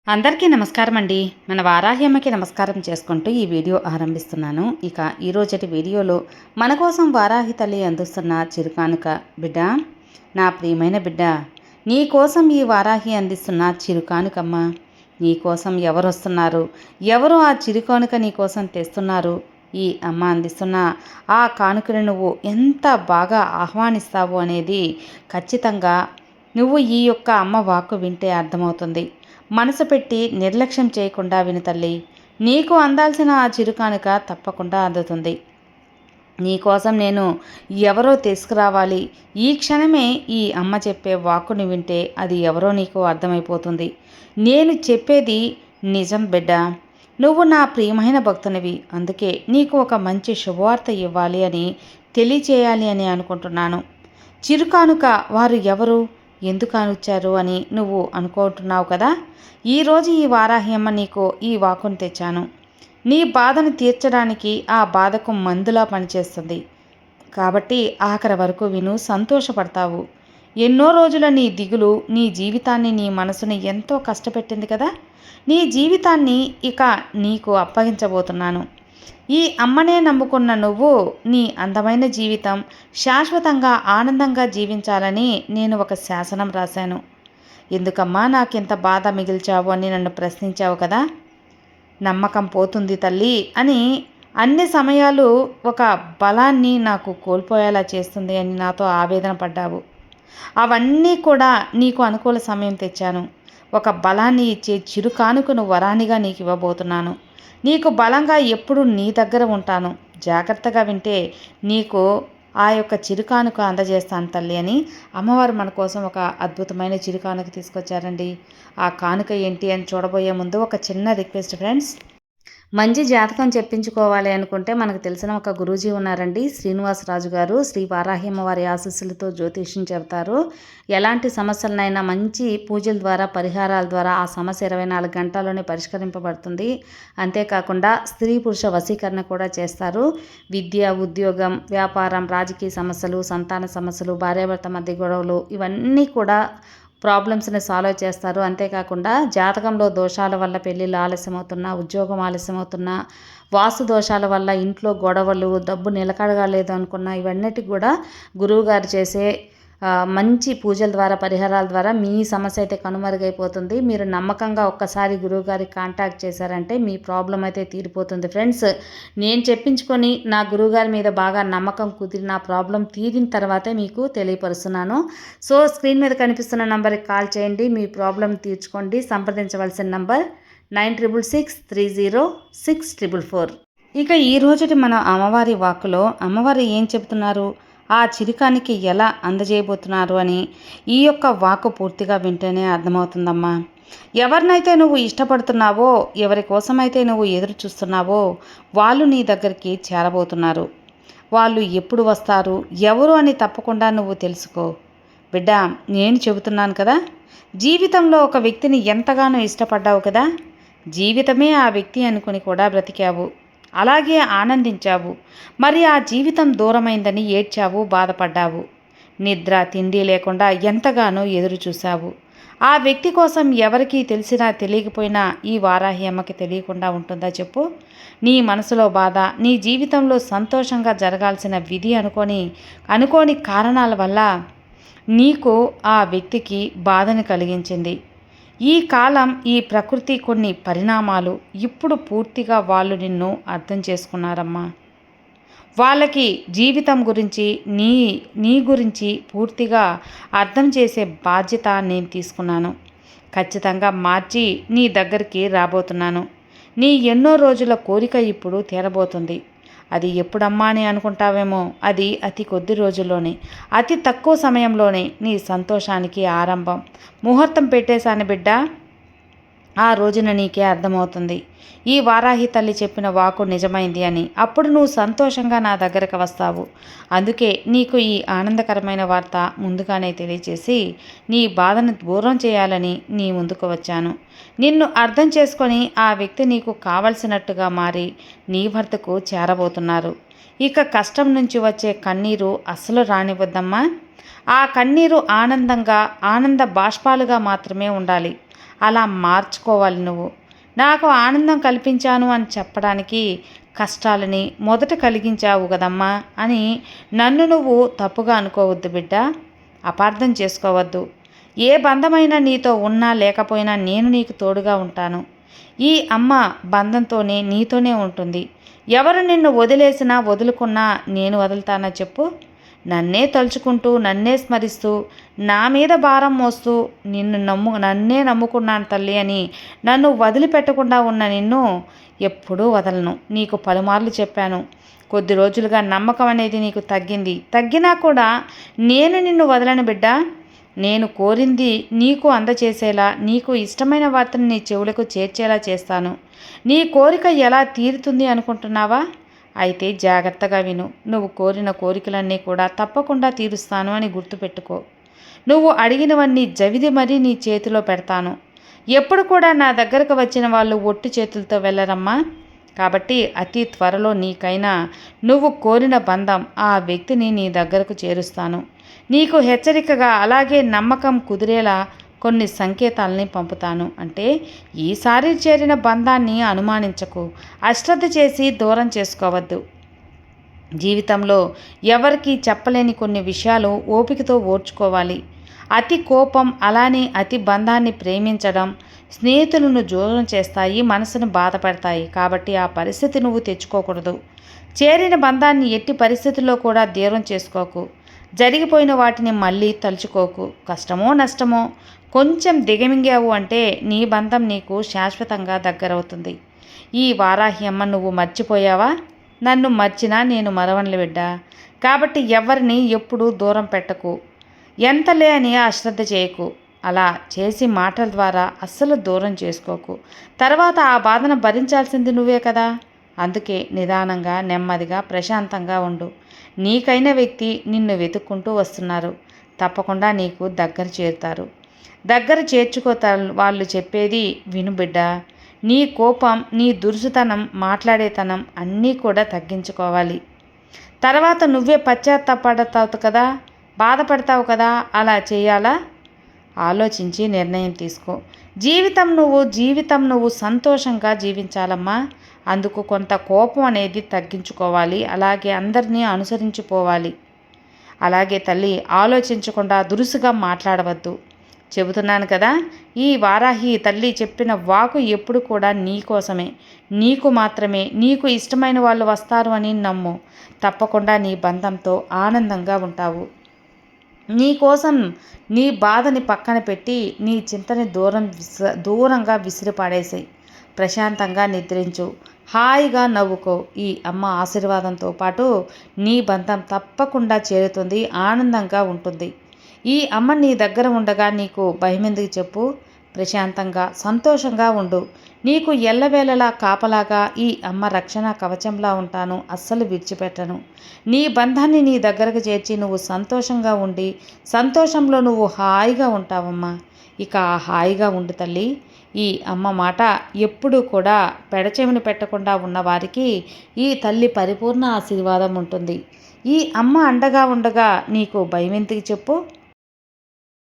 అందరికీ నమస్కారం అండి. మన వారాహి అమ్మకి నమస్కారం చేసుకుంటూ ఈ వీడియో ఆరంభిస్తున్నాను. ఇక ఈరోజటి వీడియోలో మన కోసం వారాహి తల్లి అందిస్తున్న చిరుకానుక. బిడ్డ, నా ప్రియమైన బిడ్డ, నీ కోసం ఈ వారాహి అందిస్తున్న చిరుకానుకమ్మ. నీ కోసం ఎవరు వస్తున్నారు, ఎవరు ఆ చిరుకానుక నీ కోసం తెస్తున్నారు, ఈ అమ్మ అందిస్తున్న ఆ కానుకను నువ్వు ఎంత బాగా ఆహ్వానిస్తావు అనేది ఖచ్చితంగా నువ్వు ఈ యొక్క అమ్మ వాక్కు వింటే అర్థమవుతుంది. మనసు పెట్టి నిర్లక్ష్యం చేయకుండా విను తల్లి. నీకు అందాల్సిన ఆ చిరుకానుక తప్పకుండా అందుతుంది. నీకోసం నేను ఎవరో తీసుకురావాలి. ఈ క్షణమే ఈ అమ్మ చెప్పే వాక్కుని వింటే అది ఎవరో నీకు అర్థమైపోతుంది. నేను చెప్పేది నిజం బిడ్డ. నువ్వు నా ప్రియమైన భక్తునివి. అందుకే నీకు ఒక మంచి శుభవార్త ఇవ్వాలి అని తెలియచేయాలి అని అనుకుంటున్నాను. చిరుకానుక వారు ఎవరు, ఎందుకు అనుచ్చారు అని నువ్వు అనుకుంటున్నావు కదా. ఈరోజు ఈ వారాహి అమ్మ నీకు ఈ వాక్కును తెచ్చాను. నీ బాధను తీర్చడానికి ఆ బాధకు మందులా పనిచేస్తుంది. కాబట్టి ఆఖరి వరకు విను, సంతోషపడతావు. ఎన్నో రోజుల నీ దిగులు నీ జీవితాన్ని, నీ మనసుని ఎంతో కష్టపెట్టింది కదా. నీ జీవితాన్ని ఇక నీకు అప్పగించబోతున్నాను. ఈ అమ్మనే నమ్ముకున్న నువ్వు నీ అందమైన జీవితం శాశ్వతంగా ఆనందంగా జీవించాలని నేను ఒక శాసనం రాశాను. ఎందుకమ్మా నాకింత బాధ మిగిల్చావు అని నన్ను ప్రశ్నించావు కదా. నమ్మకం పోతుంది తల్లి అని అన్ని సమయాలు ఒక బలాన్ని నాకు కోల్పోయేలా చేస్తుంది అని నాతో ఆవేదన పడ్డావు. అవన్నీ కూడా నీకు అనుకూల సమయం తెచ్చాను. ఒక బలాన్ని ఇచ్చే చిరుకానుకను వరానిగా నీకు ఇవ్వబోతున్నాను. నీకు బలంగా ఎప్పుడు నీ దగ్గర ఉంటాను. జాగ్రత్తగా వింటే నీకు ఆ యొక్క చిరుకానుక అందజేస్తాను తల్లి అని అమ్మవారు మన కోసం ఒక అద్భుతమైన చిరుకానుక తీసుకొచ్చారండి. ఆ కానుక ఏంటి అని చూడబోయే ముందు ఒక చిన్న రిక్వెస్ట్ ఫ్రెండ్స్. మంచి జాతకం చెప్పించుకోవాలి అనుకుంటే మనకు తెలిసిన ఒక గురూజీ ఉన్నారండి, శ్రీనివాసరాజు గారు. శ్రీ వారాహి అమ్మవారి ఆశీస్సులతో జ్యోతిష్యం చెబుతారు. ఎలాంటి సమస్యలనైనా మంచి పూజల ద్వారా, పరిహారాల ద్వారా ఆ సమస్య 24 గంటల్లోనే పరిష్కరింపబడుతుంది. అంతేకాకుండా స్త్రీ పురుష వశీకరణ కూడా చేస్తారు. విద్య, ఉద్యోగం, వ్యాపారం, రాజకీయ సమస్యలు, సంతాన సమస్యలు, భార్యాభర్త మధ్య గొడవలు, ఇవన్నీ కూడా ప్రాబ్లమ్స్ని సాల్వ్ చేస్తారు. అంతేకాకుండా జాతకంలో దోషాల వల్ల పెళ్ళిళ్ళు ఆలస్యమవుతున్నా, ఉద్యోగం ఆలస్యమవుతున్నా, వాస్తు దోషాల వల్ల ఇంట్లో గొడవలు, డబ్బు నిలకడగా లేదు అనుకున్నా, ఇవన్నిటికి కూడా గురువుగారు చేసే మంచి పూజల ద్వారా, పరిహారాల ద్వారా మీ సమస్య అయితే కనుమరుగైపోతుంది. మీరు నమ్మకంగా ఒక్కసారి గురువుగారికి కాంటాక్ట్ చేశారంటే మీ ప్రాబ్లం అయితే తీరిపోతుంది ఫ్రెండ్స్. నేను చెప్పించుకొని నా గురువుగారి మీద బాగా నమ్మకం కుదిరి నా ప్రాబ్లం తీరిన తర్వాతే మీకు తెలియపరుస్తున్నాను. సో స్క్రీన్ మీద కనిపిస్తున్న నంబర్కి కాల్ చేయండి, మీ ప్రాబ్లం తీర్చుకోండి. సంప్రదించవలసిన నంబర్ 96630644. ఇక ఈ రోజుటి మన అమ్మవారి వాక్కులో అమ్మవారు ఏం చెబుతున్నారు, ఆ చిరుకానికి ఎలా అందజేయబోతున్నారు అని ఈ యొక్క వాక్కు పూర్తిగా వింటేనే అర్థమవుతుందమ్మా. ఎవరినైతే నువ్వు ఇష్టపడుతున్నావో, ఎవరి కోసమైతే నువ్వు ఎదురు చూస్తున్నావో వాళ్ళు నీ దగ్గరికి చేరబోతున్నారు. వాళ్ళు ఎప్పుడు వస్తారు, ఎవరు అని తప్పకుండా నువ్వు తెలుసుకో బిడ్డ. నేను చెబుతున్నాను కదా, జీవితంలో ఒక వ్యక్తిని ఎంతగానో ఇష్టపడ్డావు కదా. జీవితమే ఆ వ్యక్తి అనుకుని కూడా బ్రతికావు, అలాగే ఆనందించావు. మరి ఆ జీవితం దూరమైందని ఏడ్చావు, బాధపడ్డావు. నిద్ర తిండి లేకుండా ఎంతగానో ఎదురు చూశావు. ఆ వ్యక్తి కోసం ఎవరికీ తెలిసినా తెలియకపోయినా ఈ వారాహి అమ్మకి తెలియకుండా ఉంటుందా చెప్పు. నీ మనసులో బాధ, నీ జీవితంలో సంతోషంగా జరగాల్సిన విధి అనుకోని కారణాల వల్ల నీకు ఆ వ్యక్తికి బాధను కలిగించింది. ఈ కాలం, ఈ ప్రకృతి, కొన్ని పరిణామాలు ఇప్పుడు పూర్తిగా వాళ్ళు నిన్ను అర్థం చేసుకున్నారమ్మా. వాళ్ళకి జీవితం గురించి, నీ గురించి పూర్తిగా అర్థం చేసే బాధ్యత నేను తీసుకున్నాను. ఖచ్చితంగా మార్చి నీ దగ్గరికి రాబోతున్నాను. నీ ఎన్నో రోజుల కోరిక ఇప్పుడు తీరబోతుంది. అది ఎప్పుడమ్మా అని అనుకుంటావేమో, అది అతి కొద్ది రోజుల్లోనే, అతి తక్కువ సమయంలోనే నీ సంతోషానికి ఆరంభం. ముహూర్తం పెట్టేశాను బిడ్డ. ఆ రోజున నీకే అర్థమవుతుంది ఈ వారాహి తల్లి చెప్పిన వాకు నిజమైంది అని. అప్పుడు నువ్వు సంతోషంగా నా దగ్గరకు వస్తావు. అందుకే నీకు ఈ ఆనందకరమైన వార్త ముందుగానే తెలియచేసి నీ బాధను దూరం చేయాలని నీ ముందుకు వచ్చాను. నిన్ను అర్థం చేసుకొని ఆ వ్యక్తి నీకు కావలసినట్టుగా మారి నీ భర్తకు చేరబోతున్నారు. ఇక కష్టం నుంచి వచ్చే కన్నీరు అస్సలు రానివ్వద్దమ్మా. ఆ కన్నీరు ఆనంద బాష్పాలుగా మాత్రమే ఉండాలి. అలా మార్చుకోవాలి నువ్వు. నాకు ఆనందం కల్పించాను అని చెప్పడానికి కష్టాలని మొదట కలిగించావు కదమ్మా అని నన్ను నువ్వు తప్పుగా అనుకోవద్దు బిడ్డ. అపార్థం చేసుకోవద్దు. ఏ బంధమైనా నీతో ఉన్నా లేకపోయినా నేను నీకు తోడుగా ఉంటాను. ఈ అమ్మ బంధంతోనే నీతోనే ఉంటుంది. ఎవరు నిన్ను వదిలేసినా వదులుకున్నా నేను వదులుతానా చెప్పు? నన్నే తలుచుకుంటూ నన్నే స్మరిస్తూ నా మీద భారం మోస్తూ నన్నే నమ్ముకున్నాను తల్లి అని నన్ను వదిలిపెట్టకుండా ఉన్న నిన్ను ఎప్పుడూ వదలను. నీకు పలుమార్లు చెప్పాను. కొద్ది రోజులుగా నమ్మకం అనేది నీకు తగ్గినా కూడా నేను నిన్ను వదలను బిడ్డ. నేను కోరింది నీకు అందచేసేలా, నీకు ఇష్టమైన వార్తను నీ చెవులకు చేర్చేలా చేస్తాను. నీ కోరిక ఎలా తీరుతుంది అనుకుంటున్నావా? అయితే జాగ్రత్తగా విను. నువ్వు కోరిన కోరికలన్నీ కూడా తప్పకుండా తీరుస్తాను అని గుర్తుపెట్టుకో. నువ్వు అడిగినవన్నీ జవిది మరీ నీ చేతిలో పెడతాను. ఎప్పుడు కూడా నా దగ్గరకు వచ్చిన వాళ్ళు ఒట్టి చేతులతో వెళ్ళరమ్మా. కాబట్టి అతి త్వరలో నీకైనా నువ్వు కోరిన బంధం ఆ వ్యక్తిని నీ దగ్గరకు చేరుస్తాను. నీకు హెచ్చరికగా అలాగే నమ్మకం కుదిరేలా కొన్ని సంకేతాలని పంపుతాను. అంటే ఈసారి చేరిన బంధాన్ని అనుమానించకు, అశ్రద్ధ చేసి దూరం చేసుకోవద్దు. జీవితంలో ఎవరికీ చెప్పలేని కొన్ని విషయాలు ఓపికతో ఓర్చుకోవాలి. అతి కోపం అలానే అతి బంధాన్ని ప్రేమించడం స్నేహితులను దూరం చేస్తాయి, మనసును బాధపడతాయి. కాబట్టి ఆ పరిస్థితి నువ్వు తెచ్చుకోకూడదు. చేరిన బంధాన్ని ఎట్టి పరిస్థితుల్లో కూడా దూరం చేసుకోకు. జరిగిపోయిన వాటిని మళ్ళీ తలుచుకోకు. కష్టమో నష్టమో కొంచెం దిగమింగావు అంటే నీ బంధం నీకు శాశ్వతంగా దగ్గరవుతుంది. ఈ వారాహి అమ్మ నువ్వు మర్చిపోయావా? నన్ను మర్చినా నేను మరవనులు బిడ్డా. కాబట్టి ఎవరిని ఎప్పుడూ దూరం పెట్టకు, ఎంతలే అని అశ్రద్ధ చేయకు. అలా చేసి మాటల ద్వారా అస్సలు దూరం చేసుకోకు. తర్వాత ఆ బాధను భరించాల్సింది నువ్వే కదా. అందుకే నిదానంగా, నెమ్మదిగా, ప్రశాంతంగా ఉండు. నీకైన వ్యక్తి నిన్ను వెతుక్కుంటూ వస్తున్నారు. తప్పకుండా నీకు దగ్గర చేరుతారు. దగ్గర వాళ్ళు చెప్పేది విను బిడ్డ. నీ కోపం, నీ దురుసుతనం, మాట్లాడేతనం అన్నీ కూడా తగ్గించుకోవాలి. తర్వాత నువ్వే పశ్చాత్తాపడతావు కదా, బాధపడతావు కదా. అలా చేయాలా? ఆలోచించి నిర్ణయం తీసుకో. జీవితం నువ్వు సంతోషంగా జీవించాలమ్మా. అందుకు కొంత కోపం అనేది తగ్గించుకోవాలి. అలాగే అందరినీ అనుసరించిపోవాలి. అలాగే తల్లి, ఆలోచించకుండా దురుసుగా మాట్లాడవద్దు. చెబుతున్నాను కదా, ఈ వారాహి తల్లి చెప్పిన వాకు ఎప్పుడు కూడా నీ కోసమే, నీకు మాత్రమే. నీకు ఇష్టమైన వాళ్ళు వస్తారు అని నమ్ము. తప్పకుండా నీ బంధంతో ఆనందంగా ఉంటావు. నీ కోసం నీ బాధని పక్కన పెట్టి నీ చింతని దూరంగా విసిరిపాడేసాయి. ప్రశాంతంగా నిద్రించు, హాయిగా నవ్వుకో. ఈ అమ్మ ఆశీర్వాదంతో పాటు నీ బంధం తప్పకుండా చేరుతుంది, ఆనందంగా ఉంటుంది. ఈ అమ్మ నీ దగ్గర ఉండగా నీకు భయమెందుకు చెప్పు? ప్రశాంతంగా, సంతోషంగా ఉండు. నీకు ఎల్లవేళలా కాపలాగా ఈ అమ్మ రక్షణ కవచంలా ఉంటాను. అస్సలు విడిచిపెట్టను. నీ బంధాన్ని నీ దగ్గరకు చేర్చి నువ్వు సంతోషంగా ఉండి సంతోషంలో నువ్వు హాయిగా ఉంటావమ్మా. ఇక హాయిగా ఉండు తల్లి. ఈ అమ్మ మాట ఎప్పుడూ కూడా పెడచెవిని పెట్టకుండా ఉన్నవారికి ఈ తల్లి పరిపూర్ణ ఆశీర్వాదం ఉంటుంది. ఈ అమ్మ అండగా ఉండగా నీకు భయమెందుకు చెప్పు?